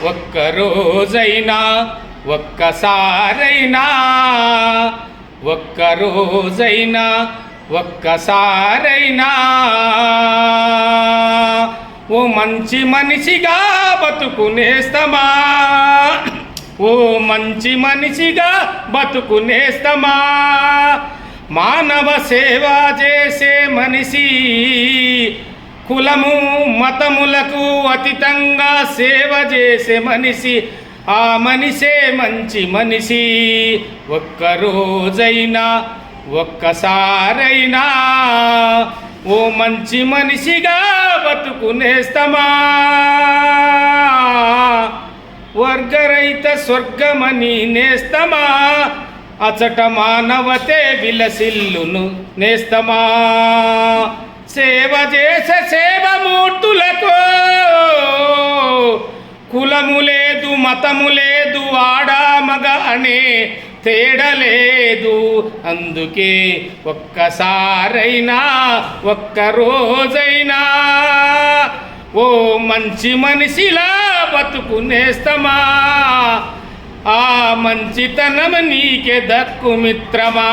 ఒక్కరోజైనా ఒక్కసారైనా ఒక్కరోజైనా ఒక్కసారైనా ఓ మంచి మనిషిగా బతుకునేస్తమా, ఓ మంచి మనిషిగా బతుకునేస్తమా. మానవ సేవ చేసే మనిషి, కులము మతములకు అతీతంగా సేవ చేసే మనిషి, ఆ మనిషే మంచి మనిషి. ఒక్కరోజైనా ఒక్కసారైనా ఓ మంచి మనిషిగా బతుకునేస్తమా. వర్గరహిత స్వర్గమని నేస్తమా, అచట మానవతే విలసిల్లును నేస్తమా. సేవ చేసే సేవమూర్తులకు కులము లేదు, మతము లేదు, ఆడా మగ అనే తేడలేదు. అందుకే ఒక్కసారైనా ఒక్కరోజైనా ఓ మంచి మనిషిలా బతుకునేస్తమా. ఆ మంచితనం నీకే దక్కు మిత్రమా.